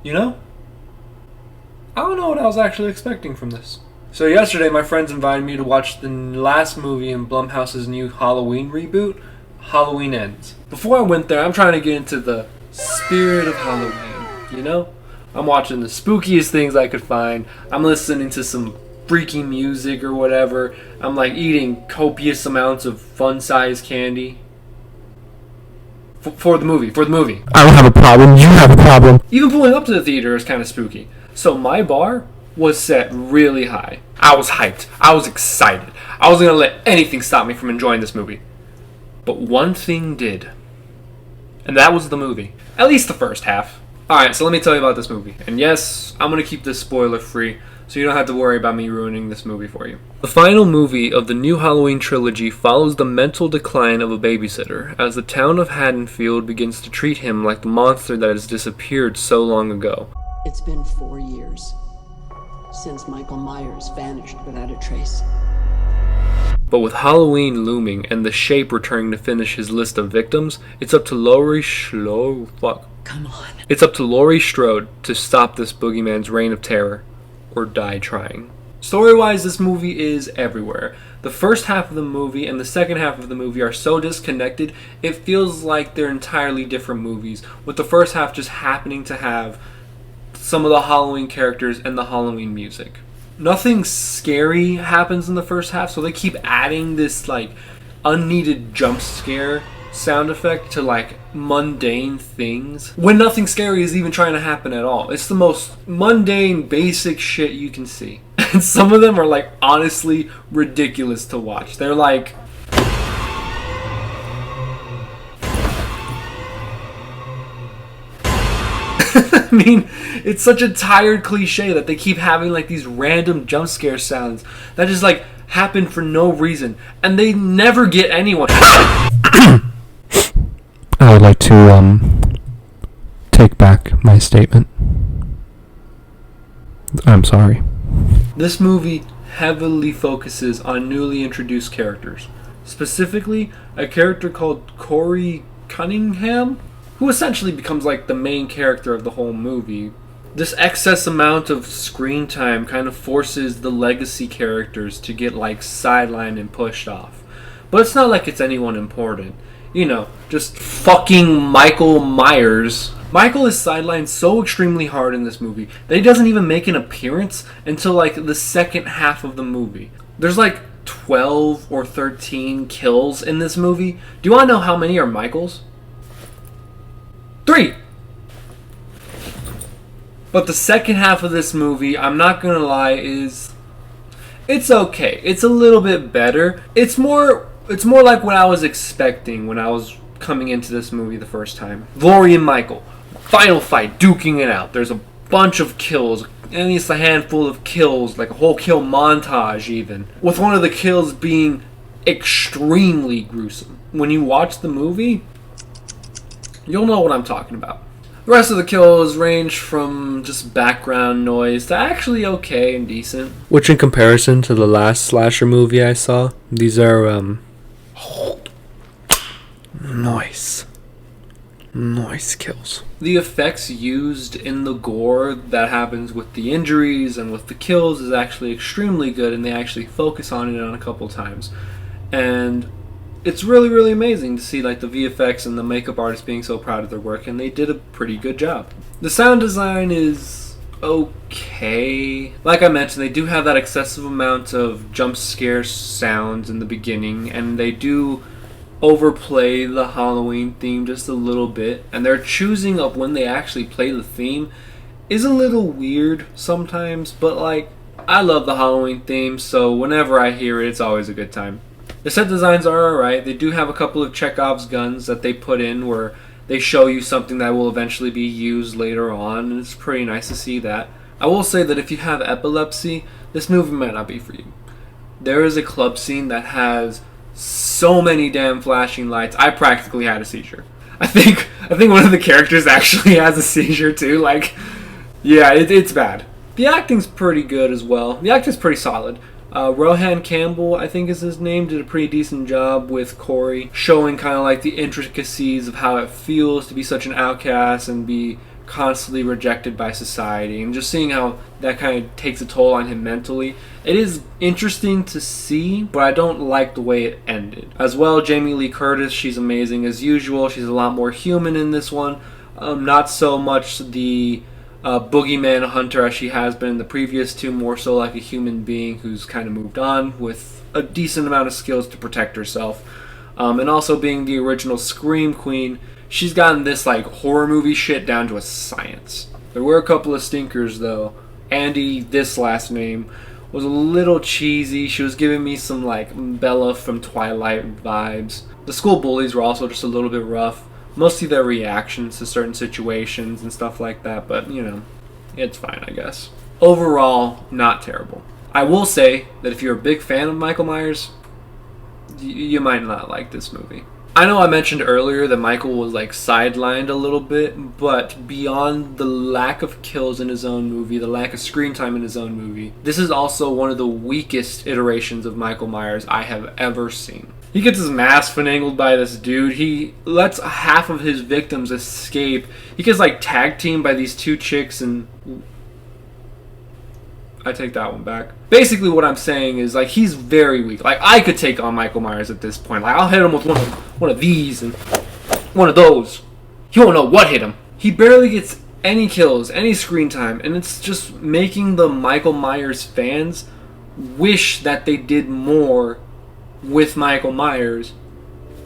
You know? I don't know what I was actually expecting from this. So yesterday, my friends invited me to watch the last movie in Blumhouse's new Halloween reboot, Halloween Ends. Before I went there, I'm trying to get into the spirit of Halloween, you know? I'm watching the spookiest things I could find. I'm listening to some freaky music or whatever. I'm like eating copious amounts of fun-sized candy. For the movie. I don't have a problem, you have a problem. Even pulling up to the theater is kind of spooky. So my bar was set really high. I was hyped. I was excited. I wasn't going to let anything stop me from enjoying this movie. But one thing did. And that was the movie. At least the first half. Alright, so let me tell you about this movie. And yes, I'm going to keep this spoiler free, so you don't have to worry about me ruining this movie for you. The final movie of the new Halloween trilogy follows the mental decline of a babysitter as the town of Haddonfield begins to treat him like the monster that has disappeared so long ago. It's been 4 years since Michael Myers vanished without a trace. But with Halloween looming and the Shape returning to finish his list of victims, it's up to Laurie Strode to stop this boogeyman's reign of terror, or die trying. Story-wise, this movie is everywhere. The first half of the movie and the second half of the movie are so disconnected, it feels like they're entirely different movies, with the first half just happening to have some of the Halloween characters and the Halloween music. Nothing scary happens in the first half, so they keep adding this like unneeded jump scare sound effect to like mundane things when nothing scary is even trying to happen at all. It's the most mundane, basic shit you can see. And some of them are like honestly ridiculous to watch. They're like I mean, it's such a tired cliche that they keep having like these random jump scare sounds that just like happen for no reason, and they never get anyone. I would like to take back my statement. I'm sorry. This movie heavily focuses on newly introduced characters, specifically a character called Corey Cunningham, who essentially becomes like the main character of the whole movie. This excess amount of screen time kind of forces the legacy characters to get like sidelined and pushed off. But it's not like it's anyone important. You know, just fucking Michael Myers. Michael is sidelined so extremely hard in this movie that he doesn't even make an appearance until like the second half of the movie. There's like 12 or 13 kills in this movie. Do you want to know how many are Michael's? 3. But the second half of this movie, I'm not gonna lie, it's okay. It's a little bit better. It's more like what I was expecting when I was coming into this movie the first time. Laurie and Michael, final fight, duking it out. There's a bunch of kills, at least a handful of kills, like a whole kill montage even, with one of the kills being extremely gruesome. When you watch the movie, you'll know what I'm talking about. The rest of the kills range from just background noise to actually okay and decent. Which in comparison to the last slasher movie I saw, these are, nice kills. The effects used in the gore that happens with the injuries and with the kills is actually extremely good, and they actually focus on it on a couple times. And it's really, really amazing to see like the VFX and the makeup artists being so proud of their work, and they did a pretty good job. The sound design is okay. Like I mentioned, they do have that excessive amount of jump scare sounds in the beginning, and they do overplay the Halloween theme just a little bit, and their choosing of when they actually play the theme is a little weird sometimes, but like I love the Halloween theme, so whenever I hear it, it's always a good time. The set designs are alright. They do have a couple of Chekhov's guns that they put in where they show you something that will eventually be used later on, and it's pretty nice to see that. I will say that if you have epilepsy, this movie might not be for you. There is a club scene that has so many damn flashing lights, I practically had a seizure. I think one of the characters actually has a seizure too. Like, yeah, it's bad. The acting's pretty good as well. The acting's pretty solid. Rohan Campbell, I think is his name, did a pretty decent job with Corey, showing kind of like the intricacies of how it feels to be such an outcast and be constantly rejected by society, and just seeing how that kind of takes a toll on him mentally. It is interesting to see, but I don't like the way it ended. As well, Jamie Lee Curtis, she's amazing as usual. She's a lot more human in this one. Not so much the boogeyman hunter as she has been in the previous two, more so like a human being who's kind of moved on with a decent amount of skills to protect herself. And also being the original Scream Queen, she's gotten this like horror movie shit down to a science. There were a couple of stinkers though. Andy, this last name, was a little cheesy. She was giving me some like Bella from Twilight vibes. The school bullies were also just a little bit rough. Mostly their reactions to certain situations and stuff like that, but you know, it's fine, I guess. Overall, not terrible. I will say that if you're a big fan of Michael Myers, you might not like this movie. I know I mentioned earlier that Michael was like sidelined a little bit, but beyond the lack of kills in his own movie, the lack of screen time in his own movie, this is also one of the weakest iterations of Michael Myers I have ever seen. He gets his mask finagled by this dude. He lets half of his victims escape. He gets like tag teamed by these two chicks, and I take that one back. Basically what I'm saying is like he's very weak. Like I could take on Michael Myers at this point. Like I'll hit him with one of these and one of those. He won't know what hit him. He barely gets any kills, any screen time, and it's just making the Michael Myers fans wish that they did more with Michael Myers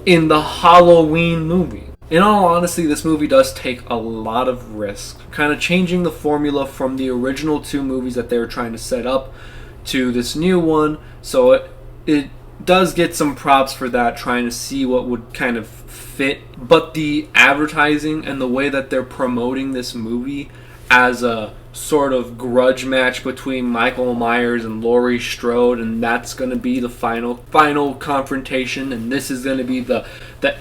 in the Halloween movie. In all honesty, this movie does take a lot of risk, kind of changing the formula from the original two movies that they were trying to set up to this new one, so it does get some props for that, trying to see what would kind of fit. But the advertising and the way that they're promoting this movie as a sort of grudge match between Michael Myers and Laurie Strode, and that's going to be the final confrontation, and this is going to be the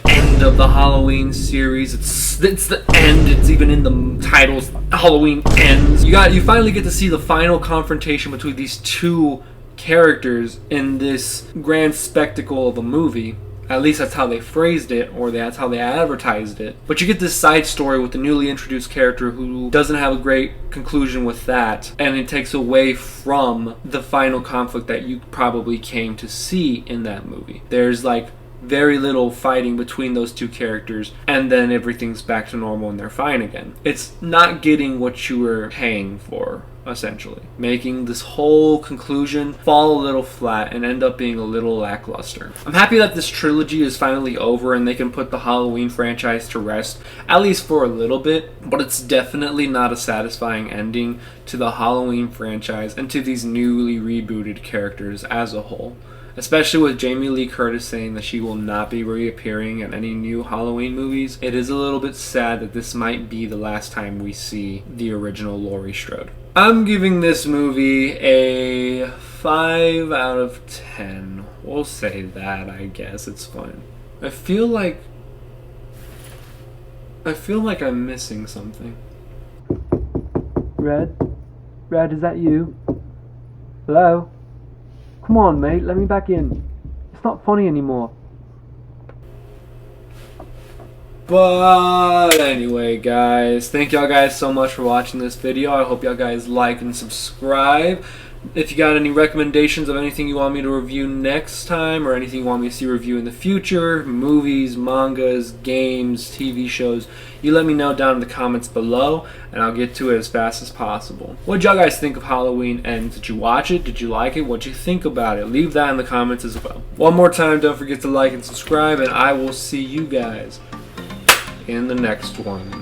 end of the Halloween series. It's the end. It's even in the titles. Halloween ends. You finally get to see the final confrontation between these two characters in this grand spectacle of a movie. At least that's how they phrased it, or that's how they advertised it. But you get this side story with the newly introduced character who doesn't have a great conclusion with that, and it takes away from the final conflict that you probably came to see in that movie. There's like very little fighting between those two characters, and then everything's back to normal and they're fine again. It's not getting what you were paying for, essentially, making this whole conclusion fall a little flat and end up being a little lackluster. I'm happy that this trilogy is finally over and they can put the Halloween franchise to rest, at least for a little bit, but it's definitely not a satisfying ending to the Halloween franchise and to these newly rebooted characters as a whole. Especially with Jamie Lee Curtis saying that she will not be reappearing in any new Halloween movies, it is a little bit sad that this might be the last time we see the original Laurie Strode. I'm giving this movie a 5 out of 10. We'll say that, I guess. It's fun. I feel like I'm missing something. Red? Red, is that you? Hello? Come on, mate, let me back in. It's not funny anymore. But anyway, guys, thank y'all guys so much for watching this video. I hope y'all guys like and subscribe. If you got any recommendations of anything you want me to review next time, or anything you want me to see review in the future, movies, mangas, games, TV shows, you let me know down in the comments below, and I'll get to it as fast as possible. What y'all guys think of Halloween Ends? Did you watch it? Did you like it? What'd you think about it? Leave that in the comments as well. One more time, don't forget to like and subscribe, and I will see you guys in the next one.